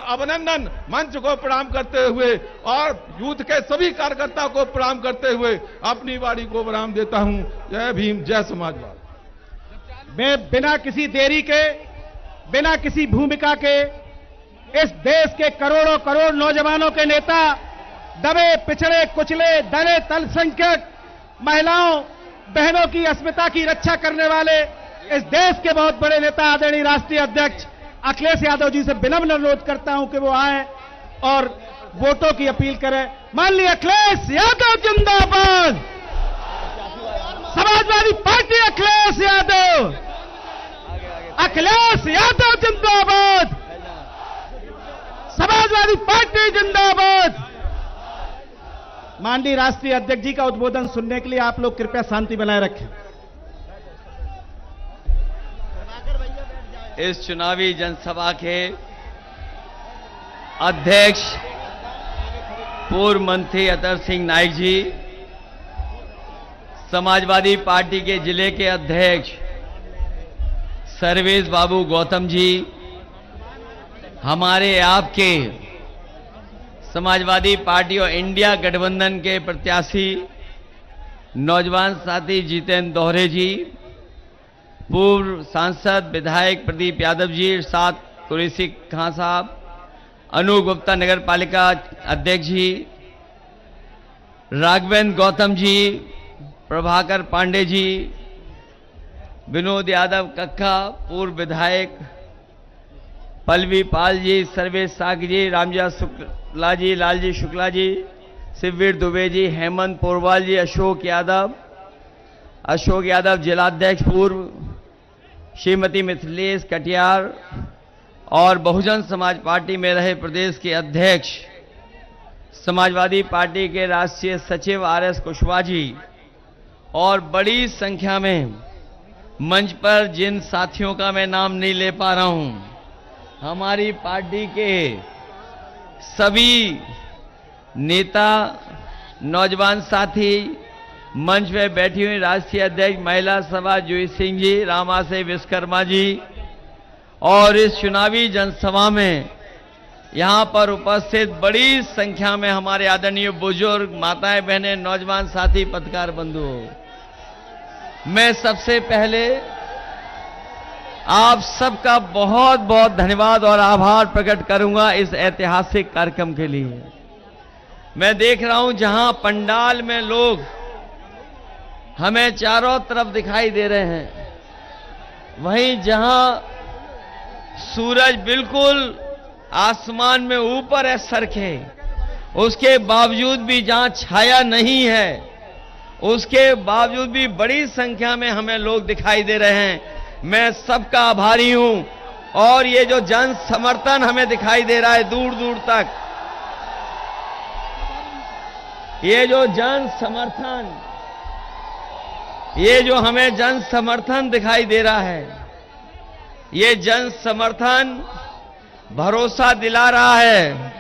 अभिनंदन मंच को प्रणाम करते हुए और यूथ के सभी कार्यकर्ताओं को प्रणाम करते हुए अपनी वाणी को विराम देता हूं। जय भीम, जय समाजवाद। मैं बिना किसी देरी के, बिना किसी भूमिका के इस देश के करोड़ों करोड़ नौजवानों के नेता, दबे पिछड़े कुचले दलित अल्पसंख्यक महिलाओं बहनों की अस्मिता की रक्षा करने वाले इस देश के बहुत बड़े नेता आदरणीय राष्ट्रीय अध्यक्ष अखिलेश यादव जी से विनम्र अनुरोध करता हूं कि वो आए और वोटों की अपील करें। माननीय अखिलेश यादव जिंदाबाद, समाजवादी पार्टी अखिलेश यादव, अखिलेश यादव जिंदाबाद, समाजवादी पार्टी जिंदाबाद। माननीय राष्ट्रीय अध्यक्ष जी का उद्बोधन सुनने के लिए आप लोग कृपया शांति बनाए रखें। इस चुनावी जनसभा के अध्यक्ष पूर्व मंत्री अतर सिंह नाइक जी, समाजवादी पार्टी के जिले के अध्यक्ष सर्वेश बाबू गौतम जी, हमारे आपके समाजवादी पार्टी और इंडिया गठबंधन के प्रत्याशी नौजवान साथी जितेंद्र दोहरे जी, पूर्व सांसद विधायक प्रदीप यादव जी, साथ कुरैशी खां साहब, अनु गुप्ता नगर पालिका अध्यक्ष जी, राघवेंद्र गौतम जी, प्रभाकर पांडे जी, विनोद यादव कक्का, पूर्व विधायक पल्लवी पाल जी, सर्वेश साग जी, रामजा शुक्ला जी, लालजी शुक्ला जी, शिववीर दुबे जी, हेमंत पोरवाल जी, अशोक यादव जिलाध्यक्ष पूर्व, श्रीमती मिथिलेश कटियार और बहुजन समाज पार्टी में रहे प्रदेश के अध्यक्ष समाजवादी पार्टी के राष्ट्रीय सचिव आरएस कुशवाहा जी और बड़ी संख्या में मंच पर जिन साथियों का मैं नाम नहीं ले पा रहा हूं, हमारी पार्टी के सभी नेता, नौजवान साथी, मंच में बैठी हुई राष्ट्रीय अध्यक्ष महिला सभा जूही सिंह जी, रामाशय विश्वकर्मा जी और इस चुनावी जनसभा में यहां पर उपस्थित बड़ी संख्या में हमारे आदरणीय बुजुर्ग, माताएं, बहनें, नौजवान साथी, पत्रकार बंधु, मैं सबसे पहले आप सबका बहुत बहुत धन्यवाद और आभार प्रकट करूंगा इस ऐतिहासिक कार्यक्रम के लिए। मैं देख रहा हूं जहां पंडाल में लोग हमें चारों तरफ दिखाई दे रहे हैं, वहीं जहां सूरज बिल्कुल आसमान में ऊपर है सरखे, उसके बावजूद भी जहां छाया नहीं है, उसके बावजूद भी बड़ी संख्या में हमें लोग दिखाई दे रहे हैं। मैं सबका आभारी हूं और ये जो जन समर्थन हमें दिखाई दे रहा है दूर दूर तक, ये जो हमें जन समर्थन दिखाई दे रहा है, ये जन समर्थन भरोसा दिला रहा है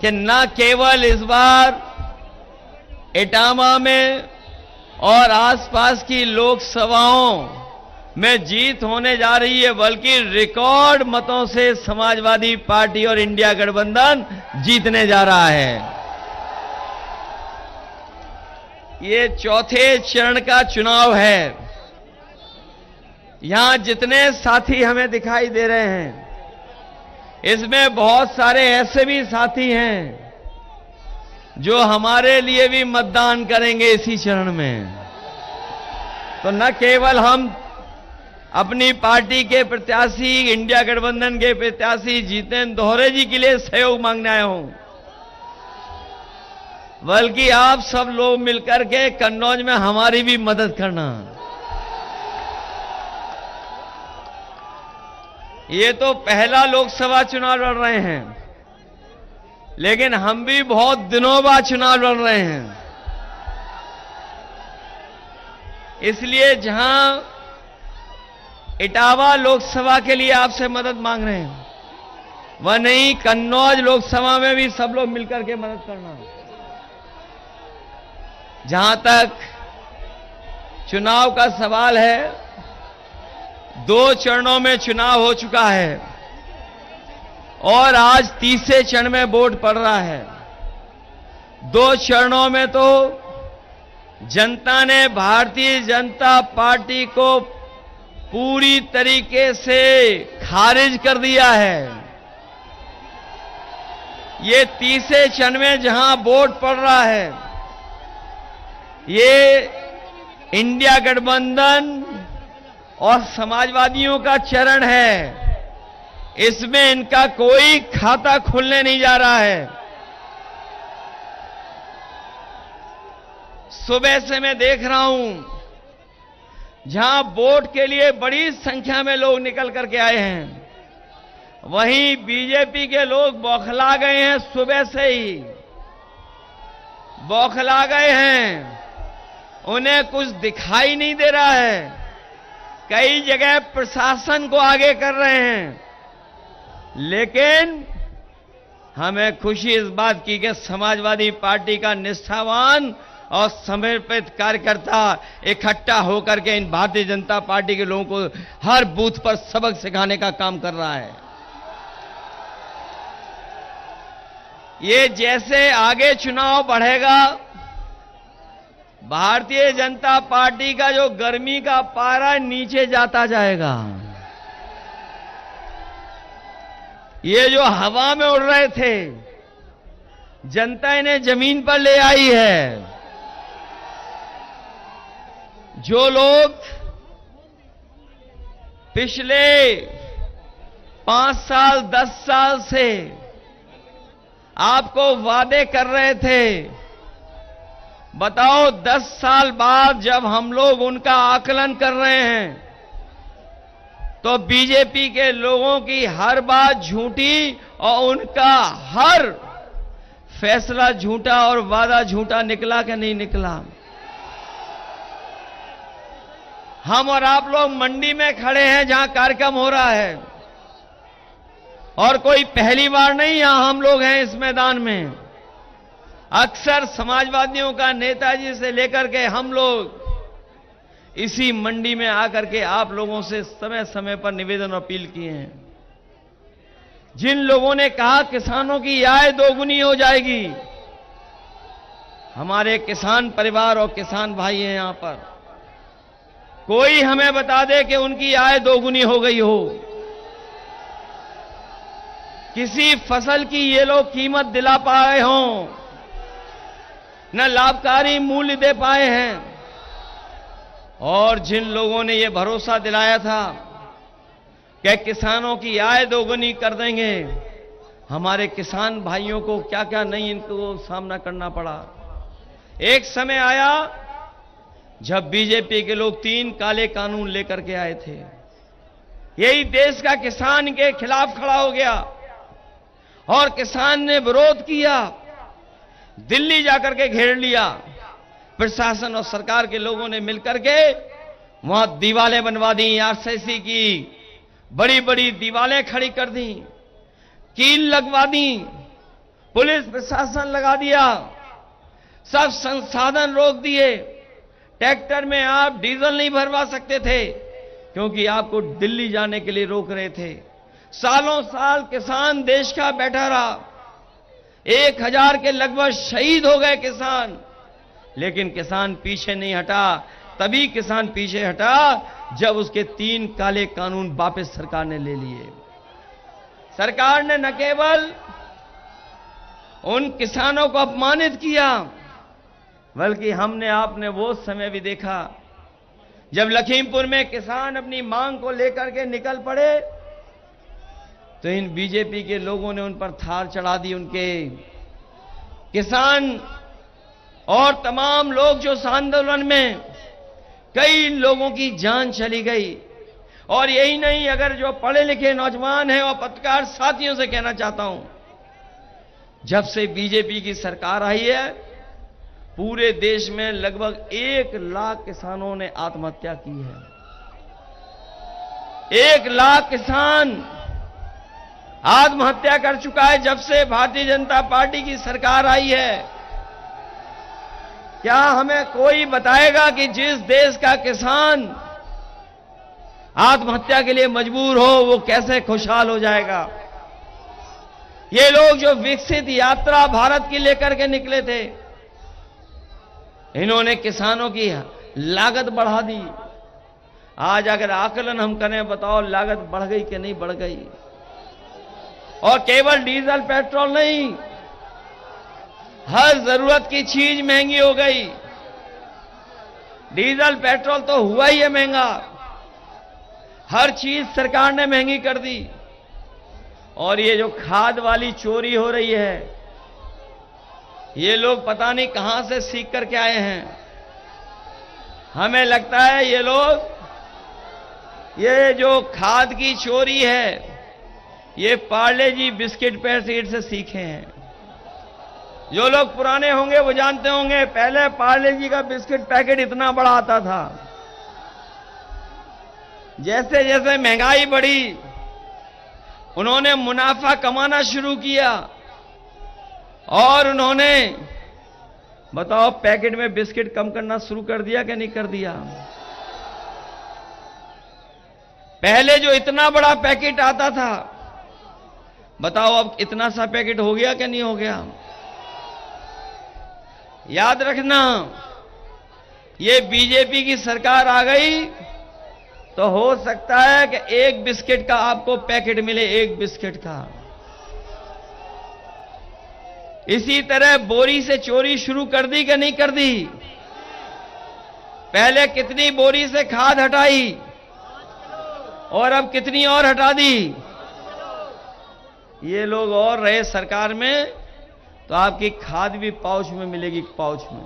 कि न केवल इस बार इटावा में और आसपास की लोकसभाओं में जीत होने जा रही है, बल्कि रिकॉर्ड मतों से समाजवादी पार्टी और इंडिया गठबंधन जीतने जा रहा है। ये चौथे चरण का चुनाव है। यहां जितने साथी हमें दिखाई दे रहे हैं, इसमें बहुत सारे ऐसे भी साथी हैं जो हमारे लिए भी मतदान करेंगे इसी चरण में। तो न केवल हम अपनी पार्टी के प्रत्याशी, इंडिया गठबंधन के प्रत्याशी जितेंद्र दोहरे जी के लिए सहयोग मांगने आया हूं, बल्कि आप सब लोग मिलकर के कन्नौज में हमारी भी मदद करना। ये तो पहला लोकसभा चुनाव लड़ रहे हैं, लेकिन हम भी बहुत दिनों बाद चुनाव लड़ रहे हैं। इसलिए जहां इटावा लोकसभा के लिए आपसे मदद मांग रहे हैं, वह नहीं, कन्नौज लोकसभा में भी सब लोग मिलकर के मदद करना। जहां तक चुनाव का सवाल है, 2 चरणों में चुनाव हो चुका है और आज तीसरे चरण में वोट पड़ रहा है। 2 चरणों में तो जनता ने भारतीय जनता पार्टी को पूरी तरीके से खारिज कर दिया है। ये तीसरे चरण में जहां वोट पड़ रहा है, ये इंडिया गठबंधन और समाजवादियों का चरण है। इसमें इनका कोई खाता खुलने नहीं जा रहा है। सुबह से मैं देख रहा हूं जहां वोट के लिए बड़ी संख्या में लोग निकल करके आए हैं, वहीं बीजेपी के लोग बौखला गए हैं। सुबह से ही बौखला गए हैं, उन्हें कुछ दिखाई नहीं दे रहा है। कई जगह प्रशासन को आगे कर रहे हैं, लेकिन हमें खुशी इस बात की कि समाजवादी पार्टी का निष्ठावान और समर्पित कार्यकर्ता इकट्ठा होकर के इन भारतीय जनता पार्टी के लोगों को हर बूथ पर सबक सिखाने का काम कर रहा है। ये जैसे आगे चुनाव बढ़ेगा, भारतीय जनता पार्टी का जो गर्मी का पारा नीचे जाता जाएगा। ये जो हवा में उड़ रहे थे, जनता इन्हें जमीन पर ले आई है। जो लोग पिछले 5 साल 10 साल से आपको वादे कर रहे थे, बताओ 10 साल बाद जब हम लोग उनका आकलन कर रहे हैं, तो बीजेपी के लोगों की हर बात झूठी और उनका हर फैसला झूठा और वादा झूठा निकला कि नहीं निकला। हम और आप लोग मंडी में खड़े हैं जहां कार्यक्रम हो रहा है, और कोई पहली बार नहीं यहां हम लोग हैं इस मैदान में। अक्सर समाजवादियों का नेताजी से लेकर के हम लोग इसी मंडी में आकर के आप लोगों से समय समय पर निवेदन और अपील किए हैं। जिन लोगों ने कहा किसानों की आय दोगुनी हो जाएगी, हमारे किसान परिवार और किसान भाई हैं यहां पर, कोई हमें बता दे कि उनकी आय दोगुनी हो गई हो। किसी फसल की ये लोग कीमत दिला पाए हों, न लाभकारी मूल्य दे पाए हैं। और जिन लोगों ने ये भरोसा दिलाया था कि किसानों की आय दोगुनी कर देंगे, हमारे किसान भाइयों को क्या क्या नहीं इनको सामना करना पड़ा। एक समय आया जब बीजेपी के लोग 3 काले कानून लेकर के आए थे। यही देश का किसान के खिलाफ खड़ा हो गया और किसान ने विरोध किया, दिल्ली जाकर के घेर लिया। प्रशासन और सरकार के लोगों ने मिलकर के वहां दीवारें बनवा दी, आरसीसी की बड़ी बड़ी दीवारें खड़ी कर दी, कील लगवा दी, पुलिस प्रशासन लगा दिया, सब संसाधन रोक दिए। ट्रैक्टर में आप डीजल नहीं भरवा सकते थे क्योंकि आपको दिल्ली जाने के लिए रोक रहे थे। सालों साल किसान देश का बैठा रहा, 1000 के लगभग शहीद हो गए किसान, लेकिन किसान पीछे नहीं हटा। तभी किसान पीछे हटा जब उसके 3 काले कानून वापस सरकार ने ले लिए। सरकार ने न केवल उन किसानों को अपमानित किया, बल्कि हमने आपने वो समय भी देखा जब लखीमपुर में किसान अपनी मांग को लेकर के निकल पड़े, तो इन बीजेपी के लोगों ने उन पर थार चढ़ा दी। उनके किसान और तमाम लोग जो इस आंदोलन में, कई लोगों की जान चली गई। और यही नहीं, अगर जो पढ़े लिखे नौजवान हैं और पत्रकार साथियों से कहना चाहता हूं, जब से बीजेपी की सरकार आई है, पूरे देश में लगभग 1 लाख किसानों ने आत्महत्या की है। 1 लाख किसान आत्महत्या कर चुका है जब से भारतीय जनता पार्टी की सरकार आई है। क्या हमें कोई बताएगा कि जिस देश का किसान आत्महत्या के लिए मजबूर हो, वो कैसे खुशहाल हो जाएगा? ये लोग जो विकसित यात्रा भारत की लेकर के निकले थे, इन्होंने किसानों की लागत बढ़ा दी। आज अगर आकलन हम करें, बताओ लागत बढ़ गई कि नहीं बढ़ गई? और केवल डीजल पेट्रोल नहीं, हर जरूरत की चीज महंगी हो गई। डीजल पेट्रोल तो हुआ ही है महंगा, हर चीज सरकार ने महंगी कर दी। और ये जो खाद वाली चोरी हो रही है, ये लोग पता नहीं कहां से सीख करके आए हैं। हमें लगता है ये लोग, ये जो खाद की चोरी है, ये पार्ले जी बिस्किट पैकेट से सीखे हैं। जो लोग पुराने होंगे वो जानते होंगे, पहले पार्ले जी का बिस्किट पैकेट इतना बड़ा आता था। जैसे जैसे महंगाई बढ़ी, उन्होंने मुनाफा कमाना शुरू किया और उन्होंने, बताओ, पैकेट में बिस्किट कम करना शुरू कर दिया कि नहीं कर दिया? पहले जो इतना बड़ा पैकेट आता था, बताओ अब इतना सा पैकेट हो गया कि नहीं हो गया? याद रखना, ये बीजेपी की सरकार आ गई तो हो सकता है कि एक बिस्किट का आपको पैकेट मिले, एक बिस्किट का। इसी तरह बोरी से चोरी शुरू कर दी कि नहीं कर दी? पहले कितनी बोरी से खाद हटाई और अब कितनी और हटा दी? ये लोग और रहे सरकार में तो आपकी खाद भी पाउच में मिलेगी, पाउच में।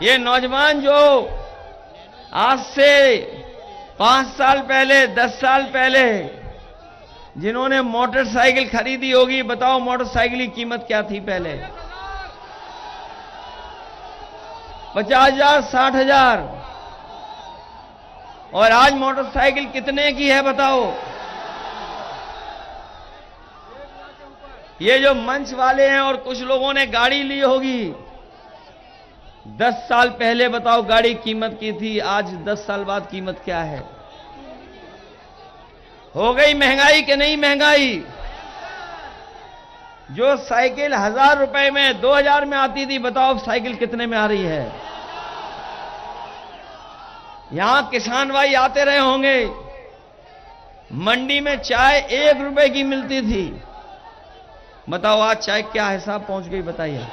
ये नौजवान जो आज से 5 साल पहले, 10 साल पहले जिन्होंने मोटरसाइकिल खरीदी होगी, बताओ मोटरसाइकिल की कीमत क्या थी पहले? 50,000, 60,000। और आज मोटरसाइकिल कितने की है बताओ? ये जो मंच वाले हैं और कुछ लोगों ने गाड़ी ली होगी, 10 साल पहले बताओ गाड़ी कीमत की थी, आज 10 साल बाद कीमत क्या है? हो गई महंगाई कि नहीं महंगाई? जो साइकिल 1000 रुपए में, 2000 में आती थी, बताओ साइकिल कितने में आ रही है? यहां किसान भाई आते रहे होंगे, मंडी में चाय 1 रुपए की मिलती थी, बताओ आज चाय क्या हिसाब पहुंच गई? बताइए।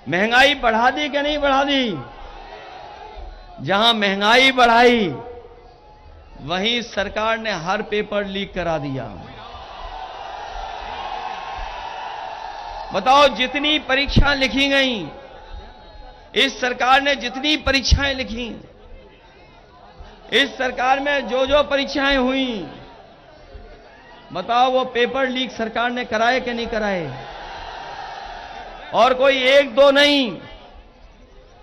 महंगाई बढ़ा दी कि नहीं बढ़ा दी? जहां महंगाई बढ़ाई वहीं सरकार ने हर पेपर लीक करा दिया। बताओ जितनी परीक्षा लिखी गई, इस सरकार ने जितनी परीक्षाएं लिखी, इस सरकार में जो जो परीक्षाएं हुई, बताओ वो पेपर लीक सरकार ने कराए कि नहीं कराए? और कोई 1-2 नहीं,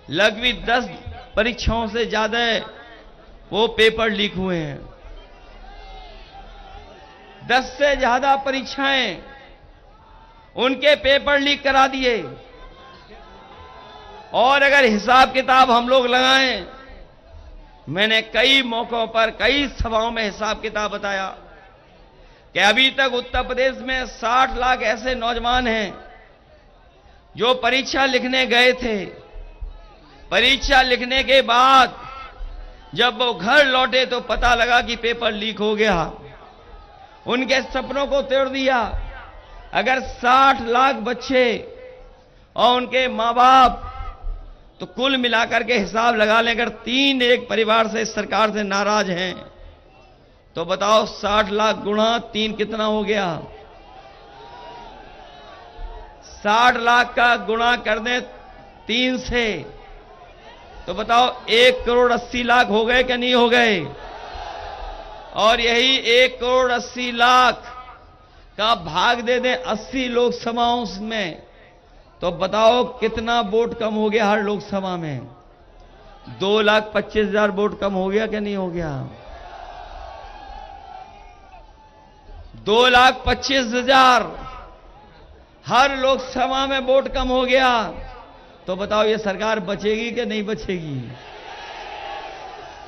लगभग 10 परीक्षाओं से ज्यादा वो पेपर लीक हुए हैं। 10 से ज्यादा परीक्षाएं, उनके पेपर लीक करा दिए। और अगर हिसाब किताब हम लोग लगाएं, मैंने कई मौकों पर, कई सभाओं में हिसाब किताब बताया कि अभी तक उत्तर प्रदेश में 60 लाख ऐसे नौजवान हैं जो परीक्षा लिखने गए थे। परीक्षा लिखने के बाद जब वो घर लौटे तो पता लगा कि पेपर लीक हो गया, उनके सपनों को तोड़ दिया। अगर 60 लाख बच्चे और उनके मां बाप, तो कुल मिलाकर के हिसाब लगा लें, अगर 3 एक परिवार से इस सरकार से नाराज हैं, तो बताओ 60 लाख गुणा 3 कितना हो गया? 60 लाख का गुणा कर दें 3 से, तो बताओ 1,80,00,000 हो गए कि नहीं हो गए? और यही 1,80,00,000 का भाग दे दें 80 लोकसभाओं में, तो बताओ कितना वोट कम हो गया हर लोकसभा में? 2,25,000 वोट कम हो गया कि नहीं हो गया? 2,25,000 हर लोकसभा में वोट कम हो गया, तो बताओ ये सरकार बचेगी कि नहीं बचेगी?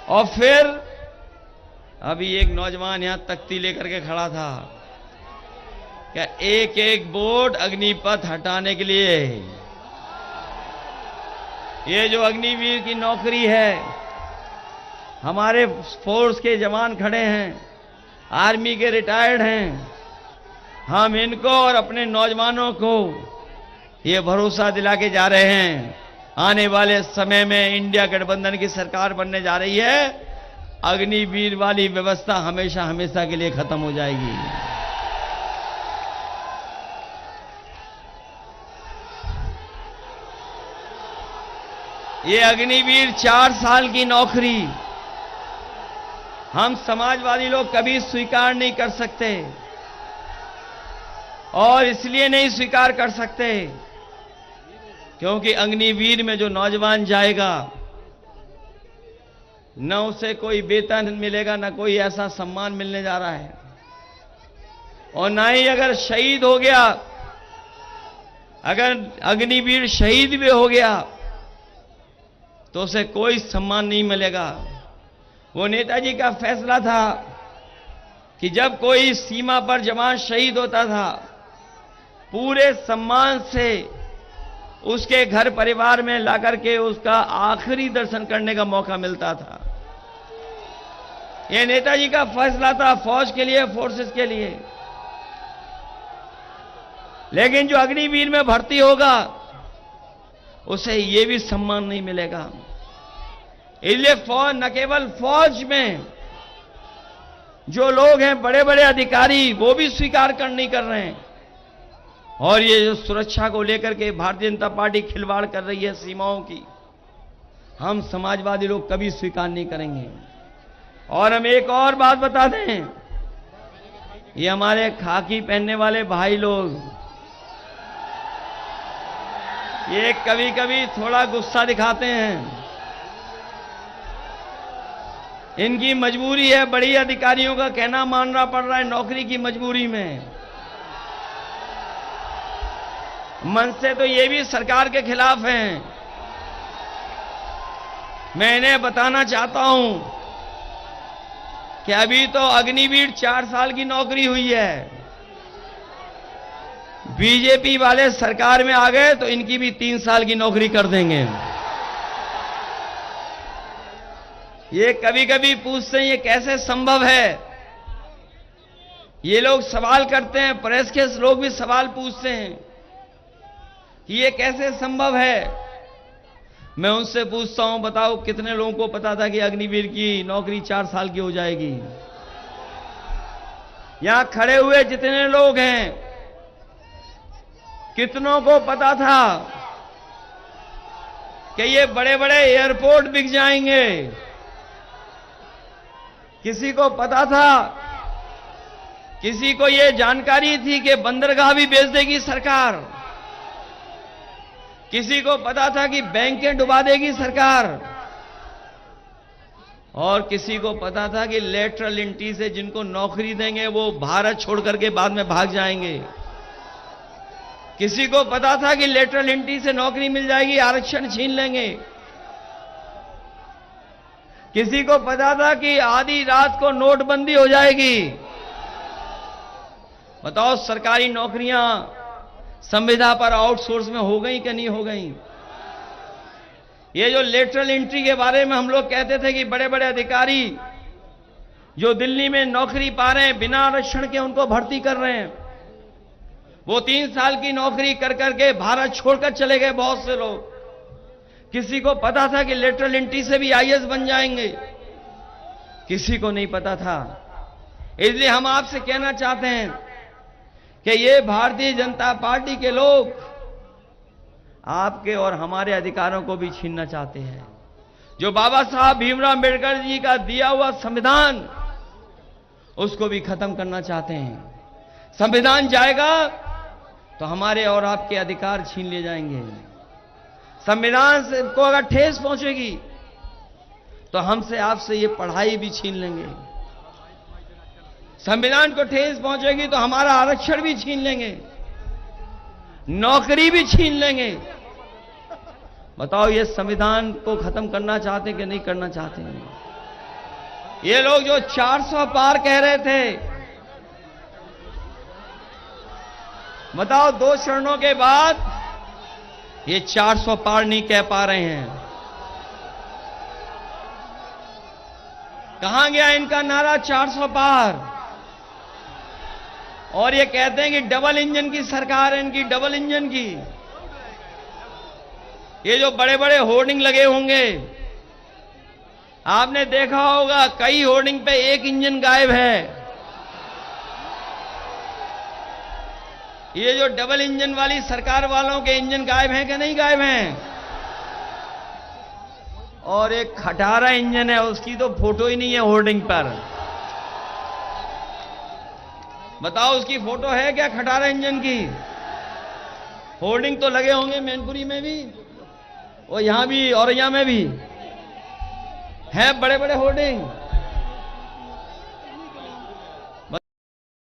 और फिर अभी एक नौजवान यहां तख्ती लेकर के खड़ा था, क्या एक एक वोट अग्निपथ हटाने के लिए। ये जो अग्निवीर की नौकरी है, हमारे फोर्स के जवान खड़े हैं, आर्मी के रिटायर्ड हैं, हम इनको और अपने नौजवानों को ये भरोसा दिला के जा रहे हैं, आने वाले समय में इंडिया गठबंधन की सरकार बनने जा रही है, अग्निवीर वाली व्यवस्था हमेशा हमेशा के लिए खत्म हो जाएगी। ये अग्निवीर 4 साल की नौकरी हम समाजवादी लोग कभी स्वीकार नहीं कर सकते, और इसलिए नहीं स्वीकार कर सकते क्योंकि अग्निवीर में जो नौजवान जाएगा, न उसे कोई वेतन मिलेगा, न कोई ऐसा सम्मान मिलने जा रहा है, और ना ही अगर शहीद हो गया, अगर अग्निवीर शहीद भी हो गया तो उसे कोई सम्मान नहीं मिलेगा। वो नेताजी का फैसला था कि जब कोई सीमा पर जवान शहीद होता था, पूरे सम्मान से उसके घर परिवार में लाकर के उसका आखिरी दर्शन करने का मौका मिलता था। यह नेताजी का फैसला था फौज के लिए, फोर्सेस के लिए। लेकिन जो अग्निवीर में भर्ती होगा उसे यह भी सम्मान नहीं मिलेगा। इसलिए फौज, न केवल फौज में जो लोग हैं बड़े बड़े अधिकारी, वो भी स्वीकार नहीं कर रहे हैं, और ये जो सुरक्षा को लेकर के भारतीय जनता पार्टी खिलवाड़ कर रही है सीमाओं की, हम समाजवादी लोग कभी स्वीकार नहीं करेंगे। और हम एक और बात बता दें, ये हमारे खाकी पहनने वाले भाई लोग, ये कभी कभी थोड़ा गुस्सा दिखाते हैं, इनकी मजबूरी है, बड़ी अधिकारियों का कहना मानना पड़ रहा है नौकरी की मजबूरी में। मन से तो ये भी सरकार के खिलाफ हैं। मैं इन्हें बताना चाहता हूं कि अभी तो अग्निवीर 4 साल की नौकरी हुई है, बीजेपी वाले सरकार में आ गए तो इनकी भी 3 साल की नौकरी कर देंगे। ये कभी कभी पूछते हैं ये कैसे संभव है, ये लोग सवाल करते हैं, प्रेस के लोग भी सवाल पूछते हैं कि ये कैसे संभव है। मैं उनसे पूछता हूं, बताओ कितने लोगों को पता था कि अग्निवीर की नौकरी 4 साल की हो जाएगी? यहां खड़े हुए जितने लोग हैं, कितनों को पता था कि ये बड़े बड़े एयरपोर्ट बिक जाएंगे? किसी को पता था? किसी को यह जानकारी थी कि बंदरगाह भी बेच देगी सरकार? किसी को पता था कि बैंकें डुबा देगी सरकार? और किसी को पता था कि लेटरल एंट्री से जिनको नौकरी देंगे वो भारत छोड़ करके बाद में भाग जाएंगे? किसी को पता था कि लेटरल एंट्री से नौकरी मिल जाएगी, आरक्षण छीन लेंगे? किसी को पता था कि आधी रात को नोटबंदी हो जाएगी? बताओ, सरकारी नौकरियां संविदा पर आउटसोर्स में हो गई कि नहीं हो गई? ये जो लेटरल एंट्री के बारे में हम लोग कहते थे कि बड़े बड़े अधिकारी जो दिल्ली में नौकरी पा रहे हैं, बिना आरक्षण के उनको भर्ती कर रहे हैं, वो 3 साल की नौकरी कर करके भारत छोड़कर चले गए बहुत से लोग। किसी को पता था कि लेटरल एंट्री से भी आईएएस बन जाएंगे? किसी को नहीं पता था। इसलिए हम आपसे कहना चाहते हैं कि ये भारतीय जनता पार्टी के लोग आपके और हमारे अधिकारों को भी छीनना चाहते हैं। जो बाबा साहब भीमराव अंबेडकर जी का दिया हुआ संविधान, उसको भी खत्म करना चाहते हैं। संविधान जाएगा तो हमारे और आपके अधिकार छीन लिए जाएंगे। संविधान से को अगर ठेस पहुंचेगी तो हमसे आपसे ये पढ़ाई भी छीन लेंगे। संविधान को ठेस पहुंचेगी तो हमारा आरक्षण भी छीन लेंगे, नौकरी भी छीन लेंगे। बताओ, ये संविधान को खत्म करना चाहते हैं कि नहीं करना चाहते हैं? ये लोग जो 400 पार कह रहे थे, बताओ 2 चरणों के बाद ये 400 पार नहीं कह पा रहे हैं। कहां गया इनका नारा 400 पार? और ये कहते हैं कि डबल इंजन की सरकार है इनकी, डबल इंजन की। ये जो बड़े बड़े होर्डिंग लगे होंगे, आपने देखा होगा कई होर्डिंग पे एक इंजन गायब है। ये जो डबल इंजन वाली सरकार वालों के इंजन गायब हैं कि नहीं गायब हैं? और एक खटारा इंजन है, उसकी तो फोटो ही नहीं है होर्डिंग पर। बताओ उसकी फोटो है क्या खटारा इंजन की? होर्डिंग तो लगे होंगे मैनपुरी में भी, और यहां भी, औरैया में भी है बड़े बड़े होर्डिंग।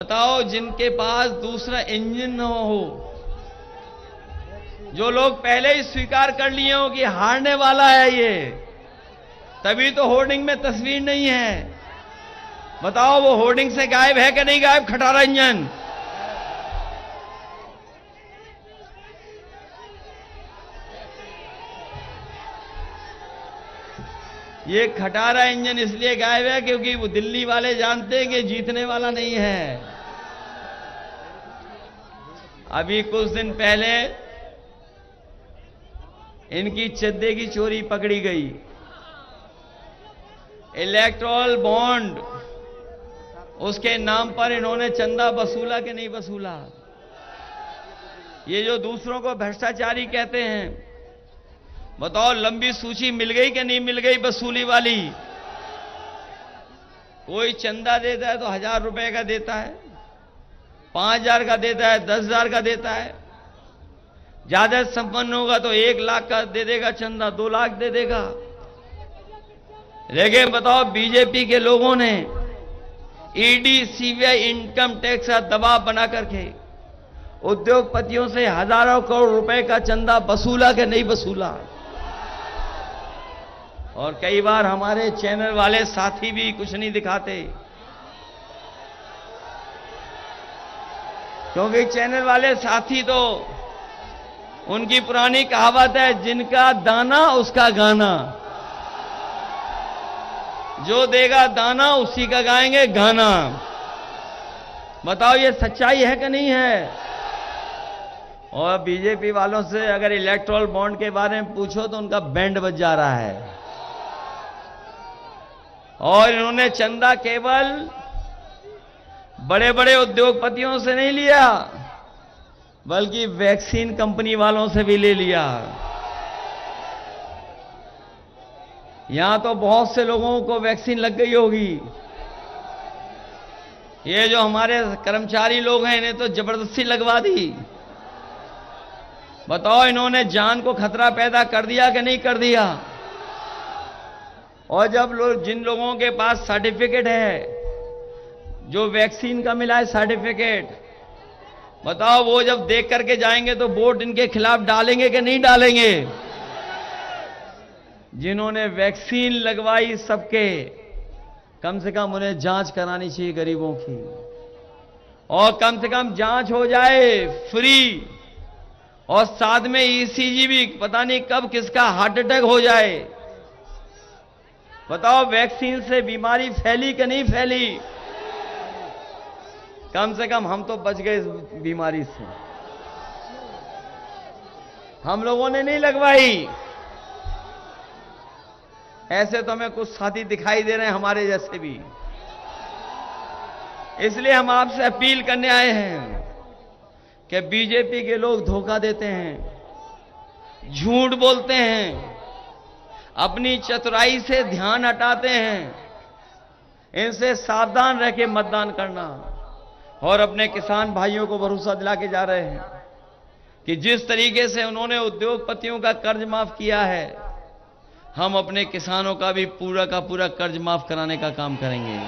बताओ जिनके पास दूसरा इंजन न हो, जो लोग पहले ही स्वीकार कर लिए हो कि हारने वाला है ये, तभी तो होर्डिंग में तस्वीर नहीं है। बताओ वो होर्डिंग से गायब है कि नहीं गायब खटारा इंजन? ये खटारा इंजन इसलिए गायब है क्योंकि वो दिल्ली वाले जानते हैं कि जीतने वाला नहीं है। अभी कुछ दिन पहले इनकी चद्दे की चोरी पकड़ी गई। इलेक्टोरल बॉन्ड, उसके नाम पर इन्होंने चंदा वसूला कि नहीं वसूला? ये जो दूसरों को भ्रष्टाचारी कहते हैं, बताओ लंबी सूची मिल गई कि नहीं मिल गई वसूली वाली? कोई चंदा देता है तो 1000 रुपए का देता है, 5000 का देता है, 10,000 का देता है। ज्यादा संपन्न होगा तो 1 लाख का दे देगा चंदा, 2 लाख दे देगा। लेकिन बताओ बीजेपी के लोगों ने ईडी, सीबीआई, इनकम टैक्स का दबाव बना करके उद्योगपतियों से हजारों करोड़ रुपए का चंदा वसूला कि नहीं वसूला? और कई बार हमारे चैनल वाले साथी भी कुछ नहीं दिखाते, क्योंकि चैनल वाले साथी तो, उनकी पुरानी कहावत है, जिनका दाना उसका गाना। जो देगा दाना उसी का गाएंगे गाना। बताओ ये सच्चाई है कि नहीं है? और बीजेपी वालों से अगर इलेक्टोरल बॉन्ड के बारे में पूछो तो उनका बैंड बज जा रहा है। और इन्होंने चंदा केवल बड़े बड़े उद्योगपतियों से नहीं लिया, बल्कि वैक्सीन कंपनी वालों से भी ले लिया। यहां तो बहुत से लोगों को वैक्सीन लग गई होगी। ये जो हमारे कर्मचारी लोग हैं, इन्हें तो जबरदस्ती लगवा दी। बताओ इन्होंने जान को खतरा पैदा कर दिया कि नहीं कर दिया? और जब जिन लोगों के पास सर्टिफिकेट है, जो वैक्सीन का मिला है सर्टिफिकेट, बताओ वो जब देख करके जाएंगे तो वोट इनके खिलाफ डालेंगे कि नहीं डालेंगे? जिन्होंने वैक्सीन लगवाई सबके, कम से कम उन्हें जांच करानी चाहिए गरीबों की, और कम से कम जांच हो जाए फ्री, और साथ में ईसीजी भी, पता नहीं कब किसका हार्ट अटैक हो जाए। बताओ वैक्सीन से बीमारी फैली कि नहीं फैली? कम से कम हम तो बच गए इस बीमारी से। हम लोगों ने नहीं लगवाई। ऐसे तो हमें कुछ साथी दिखाई दे रहे हैं हमारे जैसे भी। इसलिए हम आपसे अपील करने आए हैं कि बीजेपी के लोग धोखा देते हैं, झूठ बोलते हैं, अपनी चतुराई से ध्यान हटाते हैं। इनसे सावधान रह के मतदान करना। और अपने किसान भाइयों को भरोसा दिला के जा रहे हैं कि जिस तरीके से उन्होंने उद्योगपतियों का कर्ज माफ किया है, हम अपने किसानों का भी पूरा का पूरा कर्ज माफ कराने का काम करेंगे।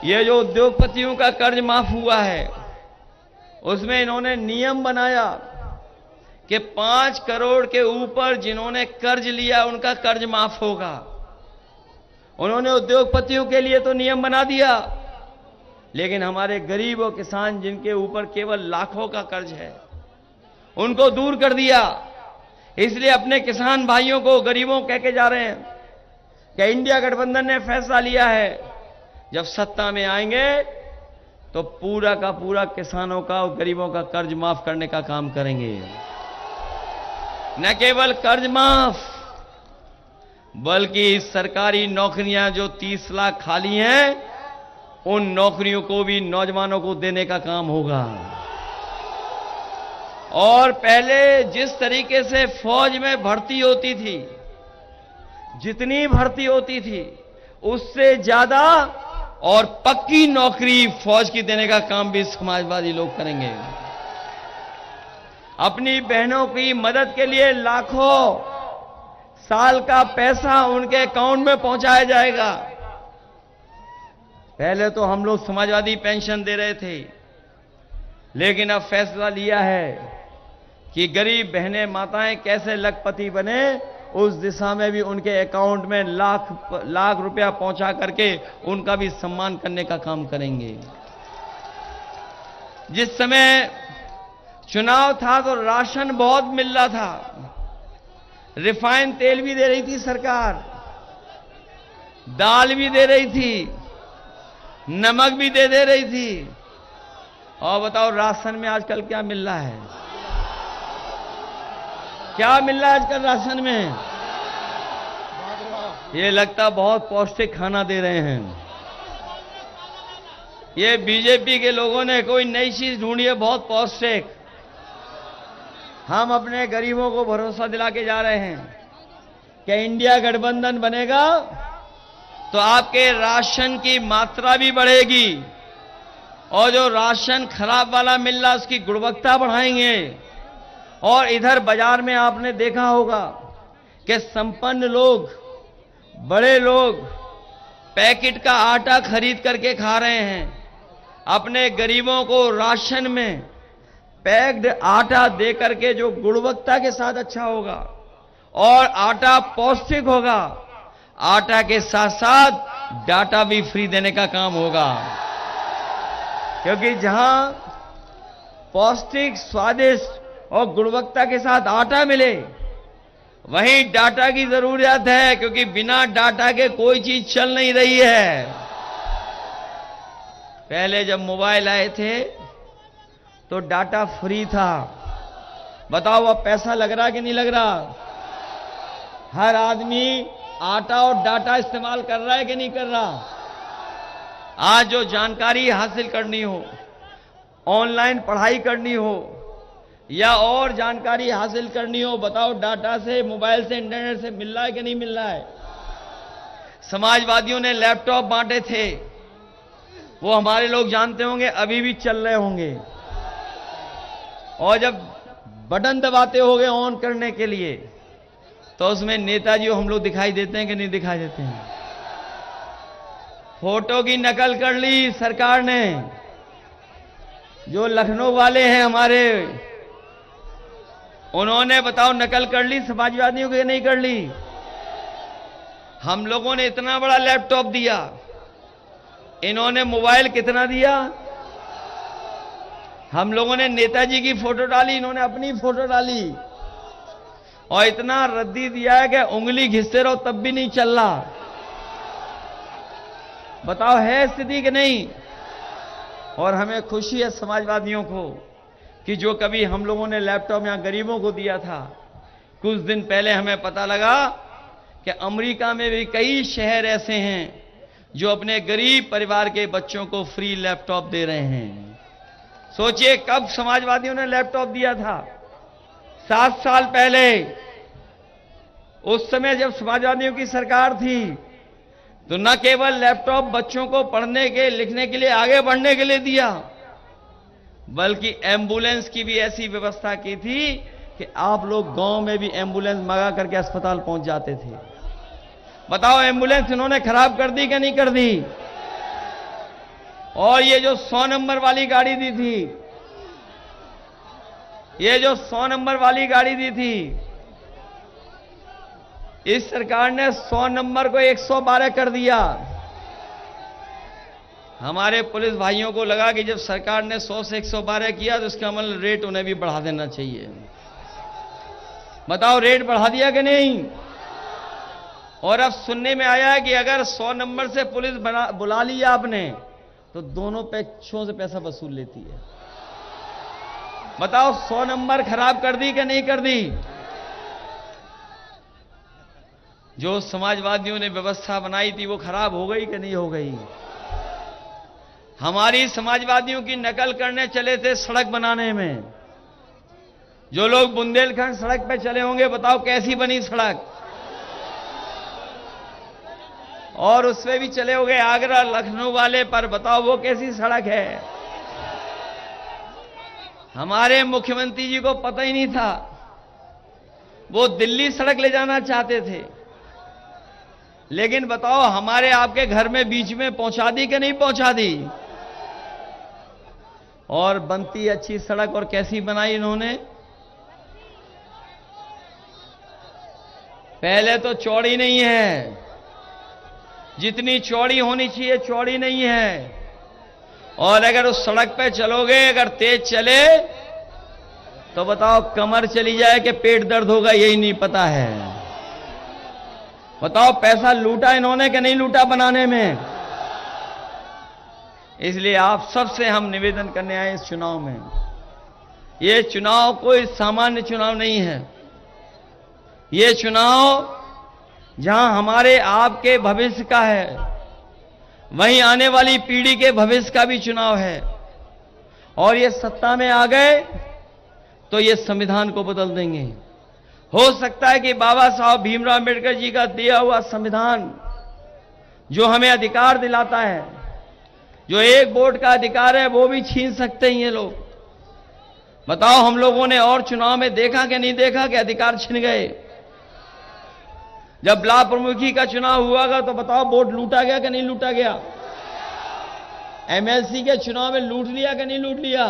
ये जो उद्योगपतियों का कर्ज माफ हुआ है, उसमें इन्होंने नियम बनाया कि 5 करोड़ के ऊपर जिन्होंने कर्ज लिया उनका कर्ज माफ होगा। उन्होंने उद्योगपतियों के लिए तो नियम बना दिया, लेकिन हमारे गरीब और किसान जिनके ऊपर केवल लाखों का कर्ज है, उनको दूर कर दिया। इसलिए अपने किसान भाइयों को, गरीबों कह के जा रहे हैं कि इंडिया गठबंधन ने फैसला लिया है, जब सत्ता में आएंगे तो पूरा का पूरा किसानों का और गरीबों का कर्ज माफ करने का काम करेंगे। न केवल कर्ज माफ, बल्कि सरकारी नौकरियां जो 30 लाख खाली हैं, उन नौकरियों को भी नौजवानों को देने का काम होगा। और पहले जिस तरीके से फौज में भर्ती होती थी, जितनी भर्ती होती थी, उससे ज्यादा और पक्की नौकरी फौज की देने का काम भी समाजवादी लोग करेंगे। अपनी बहनों की मदद के लिए लाखों साल का पैसा उनके अकाउंट में पहुंचाया जाएगा। पहले तो हम लोग समाजवादी पेंशन दे रहे थे, लेकिन अब फैसला लिया है कि गरीब बहनें, माताएं कैसे लखपति बने, उस दिशा में भी उनके अकाउंट में लाख रुपया पहुंचा करके उनका भी सम्मान करने का काम करेंगे। जिस समय चुनाव था तो राशन बहुत मिल रहा था, रिफाइंड तेल भी दे रही थी सरकार, दाल भी दे रही थी, नमक भी दे रही थी। और बताओ राशन में आजकल क्या मिल रहा है? क्या मिल रहा है आजकल राशन में? ये लगता बहुत पौष्टिक खाना दे रहे हैं। ये बीजेपी के लोगों ने कोई नई चीज ढूंढी है, बहुत पौष्टिक। हम अपने गरीबों को भरोसा दिला के जा रहे हैं कि इंडिया गठबंधन बनेगा तो आपके राशन की मात्रा भी बढ़ेगी, और जो राशन खराब वाला मिल रहा उसकी गुणवत्ता बढ़ाएंगे। और इधर बाजार में आपने देखा होगा कि संपन्न लोग, बड़े लोग पैकेट का आटा खरीद करके खा रहे हैं। अपने गरीबों को राशन में पैक्ड आटा दे करके जो गुणवत्ता के साथ अच्छा होगा और आटा पौष्टिक होगा, आटा के साथ साथ डाटा भी फ्री देने का काम होगा। क्योंकि जहां पौष्टिक, स्वादिष्ट और गुणवत्ता के साथ आटा मिले, वहीं डाटा की जरूरत है, क्योंकि बिना डाटा के कोई चीज चल नहीं रही है। पहले जब मोबाइल आए थे तो डाटा फ्री था। बताओ अब पैसा लग रहा कि नहीं लग रहा? हर आदमी आटा और डाटा इस्तेमाल कर रहा है कि नहीं कर रहा? आज जो जानकारी हासिल करनी हो, ऑनलाइन पढ़ाई करनी हो या और जानकारी हासिल करनी हो, बताओ डाटा से, मोबाइल से, इंटरनेट से मिल रहा है कि नहीं मिल रहा है? समाजवादियों ने लैपटॉप बांटे थे, वो हमारे लोग जानते होंगे, अभी भी चल रहे होंगे। और जब बटन दबाते होंगे ऑन करने के लिए, तो उसमें नेताजी हम लोग दिखाई देते हैं कि नहीं दिखाई देते हैं? फोटो की नकल कर ली सरकार ने। जो लखनऊ वाले हैं हमारे, उन्होंने बताओ नकल कर ली समाजवादियों की नहीं कर ली? हम लोगों ने इतना बड़ा लैपटॉप दिया, इन्होंने मोबाइल कितना दिया? हम लोगों ने नेताजी की फोटो डाली, इन्होंने अपनी फोटो डाली, और इतना रद्दी दिया है कि उंगली घिसते रहो तब भी नहीं चल रहा। बताओ है स्थिति कि नहीं? और हमें खुशी है समाजवादियों को कि जो कभी हम लोगों ने लैपटॉप यहां गरीबों को दिया था, कुछ दिन पहले हमें पता लगा कि अमेरिका में भी कई शहर ऐसे हैं जो अपने गरीब परिवार के बच्चों को फ्री लैपटॉप दे रहे हैं। सोचिए कब समाजवादियों ने लैपटॉप दिया था? 7 साल पहले। उस समय जब समाजवादियों की सरकार थी तो न केवल लैपटॉप बच्चों को पढ़ने के, लिखने के लिए, आगे बढ़ने के लिए दिया, बल्कि एम्बुलेंस की भी ऐसी व्यवस्था की थी कि आप लोग गांव में भी एम्बुलेंस मंगा करके अस्पताल पहुंच जाते थे। बताओ एम्बुलेंस इन्होंने खराब कर दी कि नहीं कर दी? और ये जो 100 नंबर वाली गाड़ी दी थी, ये जो 100 नंबर वाली गाड़ी दी थी, इस सरकार ने 100 नंबर को 112 कर दिया। हमारे पुलिस भाइयों को लगा कि जब सरकार ने 100 से 112 किया तो इसका मतलब रेट उन्हें भी बढ़ा देना चाहिए। बताओ, रेट बढ़ा दिया कि नहीं? और अब सुनने में आया है कि अगर 100 नंबर से पुलिस बुला लिया आपने तो दोनों पक्षों से पैसा वसूल लेती है। बताओ, 100 नंबर खराब कर दी कि नहीं कर दी? जो समाजवादियों ने व्यवस्था बनाई थी वो खराब हो गई कि नहीं हो गई? हमारी समाजवादियों की नकल करने चले थे सड़क बनाने में। जो लोग बुंदेलखंड सड़क पे चले होंगे, बताओ कैसी बनी सड़क। और उसमें भी चले होंगे आगरा लखनऊ वाले पर, बताओ वो कैसी सड़क है। हमारे मुख्यमंत्री जी को पता ही नहीं था, वो दिल्ली सड़क ले जाना चाहते थे, लेकिन बताओ हमारे आपके घर में बीच में पहुंचा दी कि नहीं पहुंचा दी? और बनती अच्छी सड़क और कैसी बनाई इन्होंने? पहले तो चौड़ी नहीं है, जितनी चौड़ी होनी चाहिए चौड़ी नहीं है। और अगर उस सड़क पे चलोगे, अगर तेज चले तो बताओ कमर चली जाए कि पेट दर्द होगा यही नहीं पता है। बताओ, पैसा लूटा इन्होंने कि नहीं लूटा बनाने में? इसलिए आप सबसे हम निवेदन करने आए इस चुनाव में। ये चुनाव कोई सामान्य चुनाव नहीं है। ये चुनाव जहां हमारे आपके भविष्य का है, वहीं आने वाली पीढ़ी के भविष्य का भी चुनाव है। और ये सत्ता में आ गए तो ये संविधान को बदल देंगे। हो सकता है कि बाबा साहब भीमराव अंबेडकर जी का दिया हुआ संविधान जो हमें अधिकार दिलाता है, जो एक वोट का अधिकार है, वो भी छीन सकते हैं ये लोग। बताओ, हम लोगों ने और चुनाव में देखा कि नहीं देखा कि अधिकार छिन गए? जब ब्लॉक प्रमुखी का चुनाव हुआ तो बताओ वोट लूटा गया कि नहीं लूटा गया? एमएलसी के चुनाव में लूट लिया कि नहीं लूट लिया?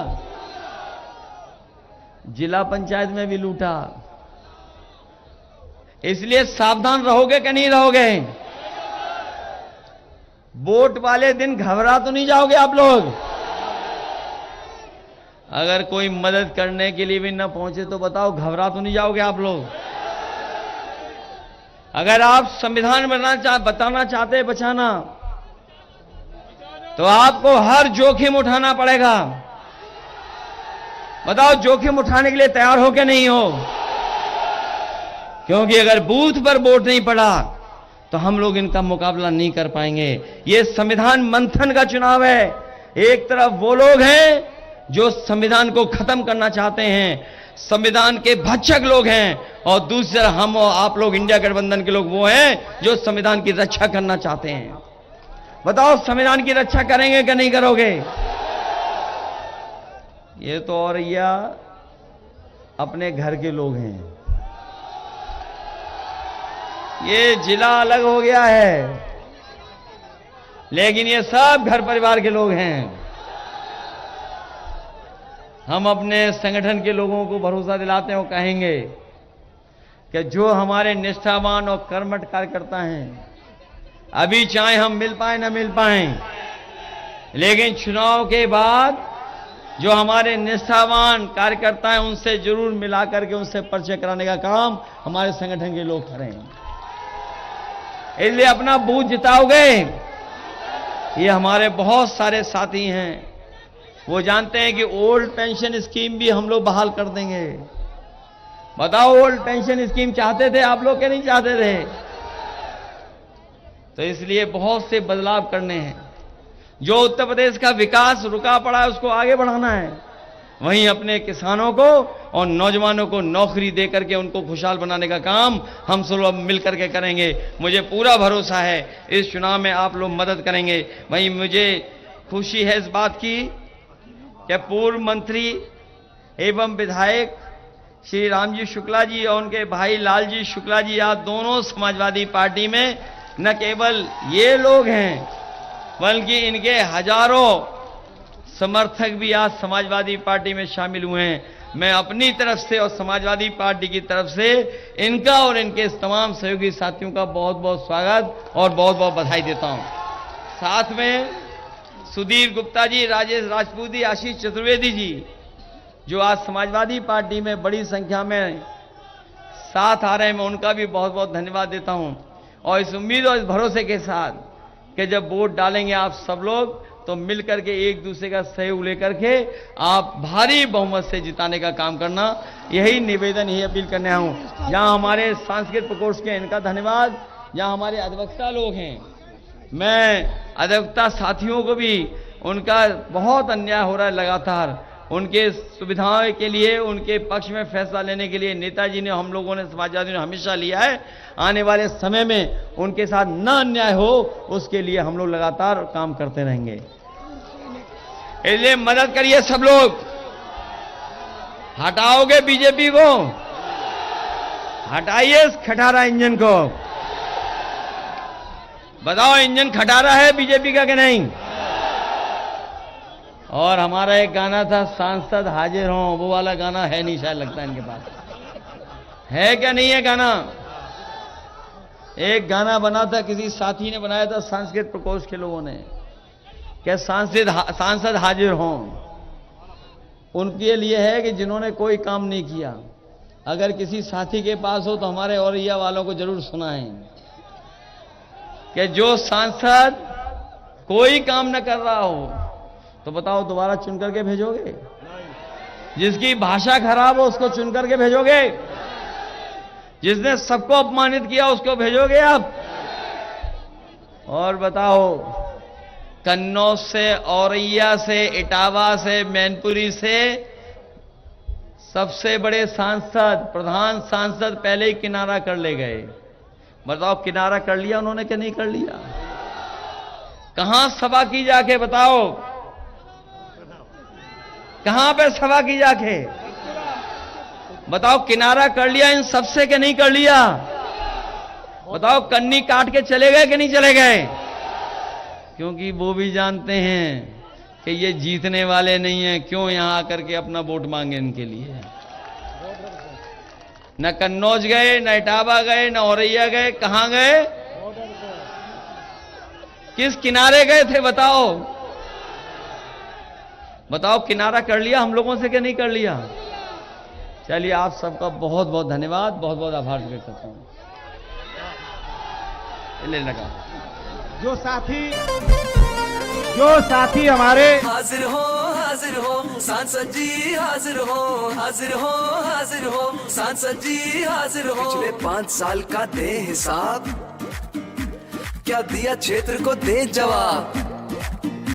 जिला पंचायत में भी लूटा। इसलिए सावधान रहोगे कि नहीं रहोगे? वोट वाले दिन घबरा तो नहीं जाओगे आप लोग? अगर कोई मदद करने के लिए भी न पहुंचे तो बताओ घबरा तो नहीं जाओगे आप लोग? अगर आप संविधान बताना चाहते बचाना, तो आपको हर जोखिम उठाना पड़ेगा। बताओ, जोखिम उठाने के लिए तैयार हो कि नहीं हो? क्योंकि अगर बूथ पर वोट नहीं पड़ा तो हम लोग इनका मुकाबला नहीं कर पाएंगे। ये संविधान मंथन का चुनाव है। एक तरफ वो लोग हैं जो संविधान को खत्म करना चाहते हैं, संविधान के भक्षक लोग हैं, और दूसरा हम और आप लोग इंडिया गठबंधन के लोग वो हैं जो संविधान की रक्षा करना चाहते हैं। बताओ, संविधान की रक्षा करेंगे कि नहीं करोगे? ये तो और या अपने घर के लोग हैं। ये जिला अलग हो गया है, लेकिन ये सब घर परिवार के लोग हैं। हम अपने संगठन के लोगों को भरोसा दिलाते हैं और कहेंगे कि जो हमारे निष्ठावान और कर्मठ कार्यकर्ता हैं, अभी चाहे हम मिल पाए ना मिल पाए, लेकिन चुनाव के बाद जो हमारे निष्ठावान कार्यकर्ता हैं उनसे जरूर मिला करके उनसे परिचय कराने का काम हमारे संगठन के लोग करें। इसलिए अपना बूथ जिताओगे। ये हमारे बहुत सारे साथी हैं, वो जानते हैं कि ओल्ड पेंशन स्कीम भी हम लोग बहाल कर देंगे। बताओ, ओल्ड पेंशन स्कीम चाहते थे आप लोग के नहीं चाहते थे? तो इसलिए बहुत से बदलाव करने हैं। जो उत्तर प्रदेश का विकास रुका पड़ा है उसको आगे बढ़ाना है, वहीं अपने किसानों को और नौजवानों को नौकरी देकर के उनको खुशहाल बनाने का काम हम सब मिलकर के करेंगे। मुझे पूरा भरोसा है इस चुनाव में आप लोग मदद करेंगे। वहीं मुझे खुशी है इस बात की कि पूर्व मंत्री एवं विधायक श्री रामजी शुक्ला जी और उनके भाई लालजी शुक्ला जी आज दोनों समाजवादी पार्टी में न केवल ये लोग हैं बल्कि इनके हजारों समर्थक भी आज समाजवादी पार्टी में शामिल हुए हैं। मैं अपनी तरफ से और समाजवादी पार्टी की तरफ से इनका और इनके तमाम सहयोगी साथियों का बहुत बहुत स्वागत और बहुत बहुत बधाई देता हूं। साथ में सुधीर गुप्ता जी, राजेश राजपूत जी, आशीष चतुर्वेदी जी, जो आज समाजवादी पार्टी में बड़ी संख्या में साथ आ रहे हैं, मैं उनका भी बहुत बहुत धन्यवाद देता हूं। और इस उम्मीद और इस भरोसे के साथ कि जब वोट डालेंगे आप सब लोग, तो मिलकर के एक दूसरे का सहयोग लेकर के आप भारी बहुमत से जिताने का काम करना, यही निवेदन, यही अपील करने आया हूं। जहां हमारे सांस्कृतिक प्रकोष्ठ के इनका धन्यवाद, जहां हमारे अधिवक्ता लोग हैं, मैं अधिवक्ता साथियों को भी, उनका बहुत अन्याय हो रहा है लगातार, उनके सुविधाओं के लिए, उनके पक्ष में फैसला लेने के लिए नेताजी ने, हम लोगों ने, समाजवादियों ने हमेशा लिया है। आने वाले समय में उनके साथ न अन्याय हो, उसके लिए हम लोग लगातार काम करते रहेंगे। इसलिए मदद करिए सब लोग। हटाओगे बीजेपी को, हटाइए इस खटारा इंजन को। बताओ, इंजन खटारा है बीजेपी का कि नहीं? और हमारा एक गाना था, सांसद हाजिर हों, वो वाला गाना है नहीं, शायद लगता है इनके पास है क्या नहीं है गाना? एक गाना बना था, किसी साथी ने बनाया था सांस्कृतिक प्रकोष्ठ के लोगों ने, क्या सांसद हाजिर हों। उनके लिए है कि जिन्होंने कोई काम नहीं किया, अगर किसी साथी के पास हो तो हमारे औरैया वालों को जरूर सुनाएं कि जो सांसद कोई काम न कर रहा हो, तो बताओ दोबारा चुन करके भेजोगे? जिसकी भाषा खराब हो उसको चुन करके भेजोगे? जिसने सबको अपमानित किया उसको भेजोगे आप? और बताओ, कन्नौज से, औरैया से, इटावा से, मैनपुरी से सबसे बड़े सांसद, प्रधान सांसद पहले ही किनारा कर ले गए। बताओ, किनारा कर लिया उन्होंने कि नहीं कर लिया? कहां सभा की जाके? बताओ, कहां पे सभा की जाके? बताओ, किनारा कर लिया इन सबसे कि नहीं कर लिया? बताओ, कन्नी काट के चले गए कि नहीं चले गए? क्योंकि वो भी जानते हैं कि ये जीतने वाले नहीं हैं, क्यों यहां आकर के अपना वोट मांगे इनके लिए। न कन्नौज गए, न इटावा गए, न औरैया गए, कहां गए? किस किनारे गए थे? बताओ, बताओ, किनारा कर लिया हम लोगों से कि नहीं कर लिया? चलिए, आप सबका बहुत बहुत धन्यवाद, बहुत बहुत आभार व्यक्त करता हूं। ले लगा जो साथी हमारे हाजिर हो सांसद जी, हाजिर हो सांसद जी, हाजिर हो। पिछले 5 साल का दे हिसाब, क्या दिया क्षेत्र को दे जवाब।